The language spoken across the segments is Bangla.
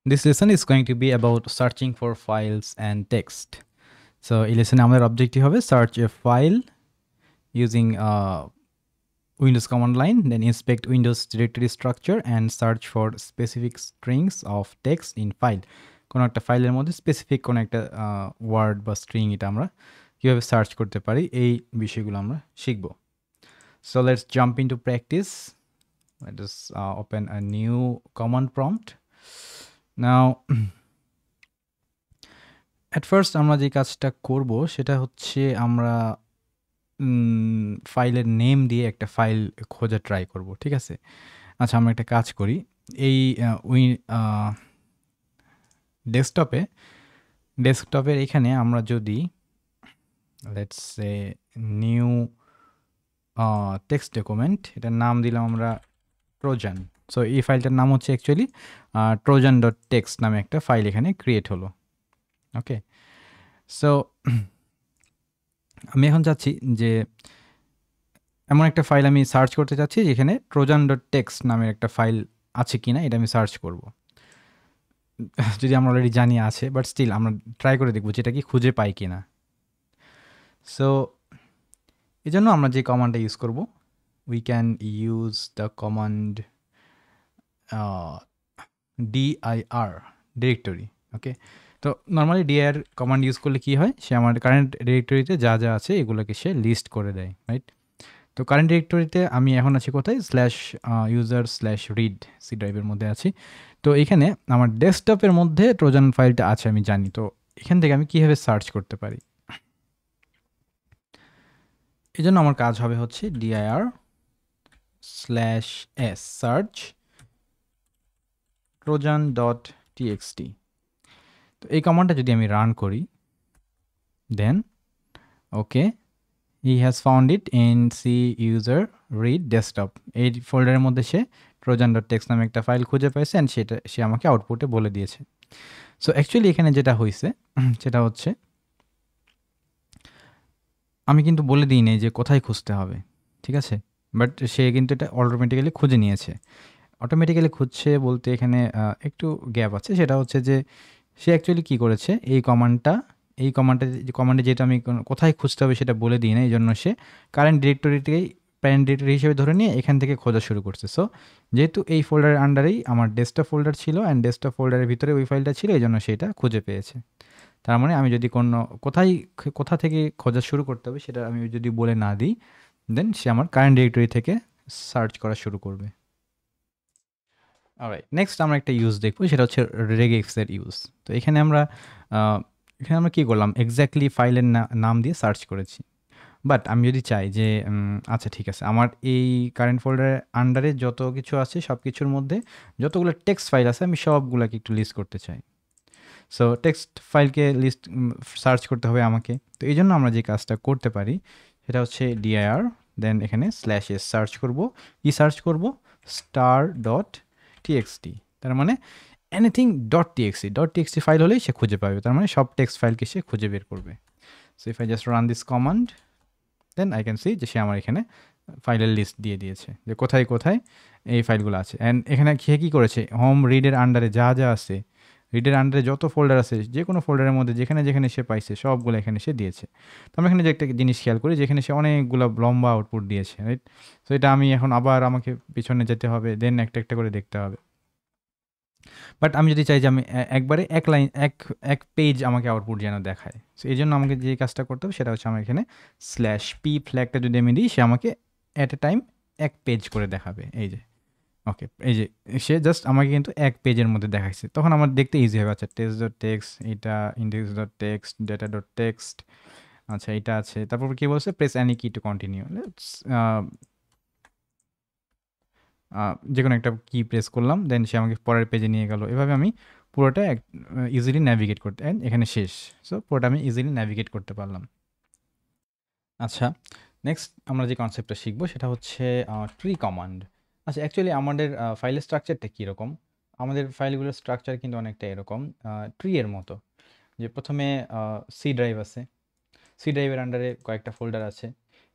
This lesson is going to be about searching for files and text. So এই লেসনে আমাদের অবজেক্টিভ হবে search a file using Windows command line, then inspect Windows directory structure and search for specific strings of text in file. কোনো একটা ফাইলের মধ্যে স্পেসিফিক কোনো একটা ওয়ার্ড বা স্ট্রিং এটা আমরা কীভাবে সার্চ করতে পারি এই বিষয়গুলো আমরা শিখব। So let's jump into practice. Let us open a new command prompt. Now at first আমরা যে কাজটা করব সেটা হচ্ছে আমরা ফাইলের নেম দিয়ে একটা ফাইল খোঁজা ট্রাই করব, ঠিক আছে? আচ্ছা, আমরা একটা কাজ করি। এই ডেস্কটপের এখানে আমরা যদি let's say new text document, এটার নাম দিলাম আমরা ট্রোজান। সো এই ফাইলটার নাম হচ্ছে অ্যাকচুয়ালি ট্রোজান ডট টেক্সট নামে একটা ফাইল এখানে ক্রিয়েট হলো। ওকে, সো আমি এখন চাচ্ছি যে এমন একটা ফাইল আমি সার্চ করতে চাচ্ছি যেখানে ট্রোজান ডট টেক্সট নামের একটা ফাইল আছে কি না এটা আমি সার্চ করব। যদি আমরা অলরেডি জানি আছে, বাট স্টিল আমরা ট্রাই করে দেখব যেটা কি খুঁজে পাই কি না। সো এই জন্য আমরা যে কমান্ডটা ইউজ করব, we can use the command dir directory. Okay, তো নর্মালি dir কমান্ড ইউজ করলে কি হয়, সে আমার কারেন্ট ডিরেক্টরিতে যা যা আছে এগুলোকে সে লিস্ট করে দেয়, রাইট? তো কারেন্ট ডিরেক্টরিতে আমি এখন আছি কোথায়, /user/read সি ড্রাইভের মধ্যে আছি। তো এখানে আমার ডেস্কটপের মধ্যে ট্রোজান ফাইলটা আছে আমি জানি। তো এখান থেকে আমি কীভাবে সার্চ করতে পারি, এই জন্য আমার কাজ হবে হচ্ছে dir/s সার্চ trojan.txt। তো এই কমান্ডটা যদি আমি রান করি, দেন ওকে, he has found it in c user read desktop। এই ফোল্ডারের মধ্যে সে trojan.txt নামে একটা ফাইল খুঁজে পেয়েছে অ্যান্ড সে আমাকে আউটপুটে বলে দিয়েছে। সো অ্যাকচুয়ালি এখানে যেটা হয়েছে সেটা হচ্ছে আমি কিন্তু বলে দিই নাই যে কোথায় খুঁজতে হবে, ঠিক আছে? বাট সে কিন্তু এটা অটোমেটিক্যালি খুঁজে নিয়েছে। অটোমেটিক্যালি খুঁজছে বলতে এখানে একটু গ্যাপ আছে, সেটা হচ্ছে যে সে অ্যাকচুয়ালি কী করেছে, এই কমান্ডে যেটা আমি কোথায় খুঁজতে হবে সেটা বলে দিই না, এই জন্য সে কারেন্ট ডিরেক্টরিতেই প্যারেন্ট ডিরেক্টরি হিসেবে ধরে নিয়ে এখান থেকে খোঁজা শুরু করছে। সো যেহেতু এই ফোল্ডারের আন্ডারেই আমার ডেস্কটপ ফোল্ডার ছিল অ্যান্ড ডেস্কটপ ফোল্ডারের ভিতরে ওই ফাইলটা ছিল, এই জন্য সেটা খুঁজে পেয়েছে। তার মানে আমি যদি কোথা থেকে খোঁজা শুরু করতে হবে সেটা আমি যদি বলে না দিই, দেন সে আমার কারেন্ট ডিরেক্টরি থেকে সার্চ করা শুরু করবে। অলরাইট, নেক্সট আমরা একটা ইউজ দেখব, সেটা হচ্ছে রেগেক্সের ইউজ। তো এখানে আমরা কী করলাম, এক্স্যাক্টলি ফাইলের নাম দিয়ে সার্চ করেছি। বাট আমি যদি চাই যে আচ্ছা ঠিক আছে, আমার এই কারেন্ট ফোল্ডারের আন্ডারে যত কিছু আছে সব কিছুর মধ্যে যতগুলো টেক্সট ফাইল আছে আমি সবগুলোকে একটু লিস্ট করতে চাই। সো টেক্সট ফাইলকে সার্চ করতে হবে আমাকে। তো এই জন্য আমরা যে কাজটা করতে পারি সেটা হচ্ছে dir, দেন এখানে /s সার্চ করব। কি সার্চ করব? star.txt। তার মানে এনিথিং .txt ফাইল হলেই সে খুঁজে পাবে, তার মানে সব টেক্সট ফাইলকে সে খুঁজে বের করবে। So if I just run this command, then I can see যে সে আমার এখানে ফাইলের লিস্ট দিয়ে দিয়েছে যে কোথায় কোথায় এই ফাইলগুলো আছে। অ্যান্ড এখানে সে কী করেছে, হোম রিডের আন্ডারে যা যা আছে, রিডের আন্ডারে যত ফোল্ডার আছে, যে কোনো ফোল্ডারের মধ্যে যেখানে যেখানে সে পাইছে সবগুলো এখানে সে দিয়েছে। তো আমি এখানে যে একটা জিনিস খেয়াল করি, যেখানে সে অনেকগুলো লম্বা আউটপুট দিয়েছে, রাইট? সো এটা আমি এখন আবার আমাকে পিছনে যেতে হবে, দেন একটা একটা করে দেখতে হবে। বাট আমি যদি চাই যে আমি একবারে এক পেজ আমাকে আউটপুট যেন দেখায়, সো এই জন্য আমাকে যে কাজটা করতে হবে সেটা হচ্ছে আমার এখানে /p ফ্ল্যাগটা যদি আমি দিই, সে আমাকে অ্যাট এ টাইম এক পেজ করে দেখাবে। এই যে ওকে, এই যে সে জাস্ট আমাকে কিন্তু এক পেজের মধ্যে দেখাইছে, তখন আমার দেখতে ইজি হবে। আচ্ছা, test.txt, এটা index.txt, data.txt, আচ্ছা এটা আছে। তারপর কি বলছে, প্রেস এনি কি টু কন্টিনিউ। যে কোনো একটা কি প্রেস করলাম, দেন সে আমাকে পরের পেজে নিয়ে গেল। এভাবে আমি পুরোটা ইজিলি ন্যাভিগেট করতে, এখানে শেষ। সো পুরোটা আমি ইজিলি ন্যাভিগেট করতে পারলাম। আচ্ছা, নেক্সট আমরা যে কনসেপ্টটা শিখবো সেটা হচ্ছে ট্রি কমান্ড। আচ্ছা, অ্যাকচুয়ালি আমাদের ফাইলের স্ট্রাকচারটা কীরকম, আমাদের ফাইলগুলোর স্ট্রাকচার কিন্তু অনেকটা এরকম ট্রি এর মতো, যে প্রথমে সি ড্রাইভ আছে, সি ড্রাইভের আন্ডারে কয়েকটা ফোল্ডার আছে,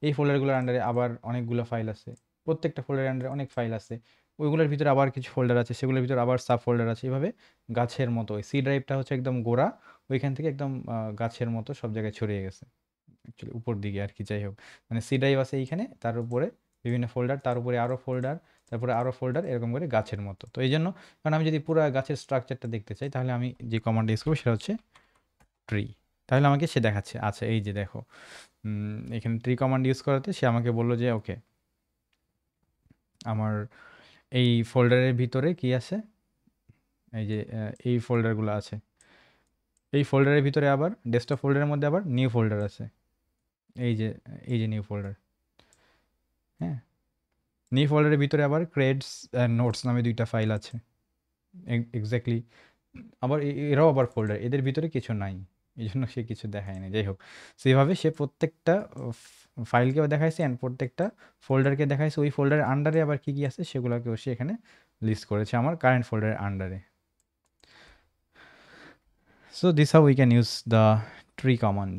এই ফোল্ডারগুলোর আন্ডারে আবার অনেকগুলো ফাইল আছে, প্রত্যেকটা ফোল্ডারের আন্ডারে অনেক ফাইল আছে, ওইগুলোর ভিতরে আবার কিছু ফোল্ডার আছে, সেগুলোর ভিতরে আবার সাব ফোল্ডার আছে। এভাবে গাছের মতো ওই সি ড্রাইভটা হচ্ছে একদম গোড়া, ওইখান থেকে একদম গাছের মতো সব জায়গায় ছড়িয়ে গেছে অ্যাকচুয়ালি উপর দিকে আর কি। যাই হোক, মানে সি ড্রাইভ আছে এইখানে, তার উপরে বিভিন্ন ফোল্ডার, তার উপরে আরও ফোল্ডার, তারপরে আরও ফোল্ডার, এরকম করে গাছের মতো। তো এই জন্য, কারণ আমি যদি পুরো গাছের স্ট্রাকচারটা দেখতে চাই, তাহলে আমি যে কমান্ড ইউজ করবো সেটা হচ্ছে ট্রি। তাহলে আমাকে সে দেখাচ্ছে, আচ্ছা এই যে দেখো এখানে ট্রি কমান্ড ইউজ করাতে সে আমাকে বললো যে ওকে আমার এই ফোল্ডারের ভিতরে কি আছে, এই যে এই ফোল্ডারগুলো আছে, এই ফোল্ডারের ভিতরে আবার ডেস্কটপ ফোল্ডারের মধ্যে আবার নিউ ফোল্ডার আছে, এই যে নিউ ফোল্ডার। হ্যাঁ, নিউ ফোল্ডারের ভিতরে আবার ক্রেডস অ্যান্ড নোটস নামে 2টা ফাইল আছে এক্স্যাক্টলি। আবার এরাও আবার ফোল্ডার, এদের ভিতরে কিছু নাই, এই জন্য সে কিছু দেখায় না। যাই হোক, সেভাবে সে প্রত্যেকটা ফাইলকেও দেখাইছে অ্যান্ড প্রত্যেকটা ফোল্ডারকে দেখাইছে। ওই ফোল্ডারের আন্ডারে আবার কী কী আছে সেগুলোকেও সে এখানে লিস্ট করেছে আমার কারেন্ট ফোল্ডারের আন্ডারে। So this how we can use the tree command.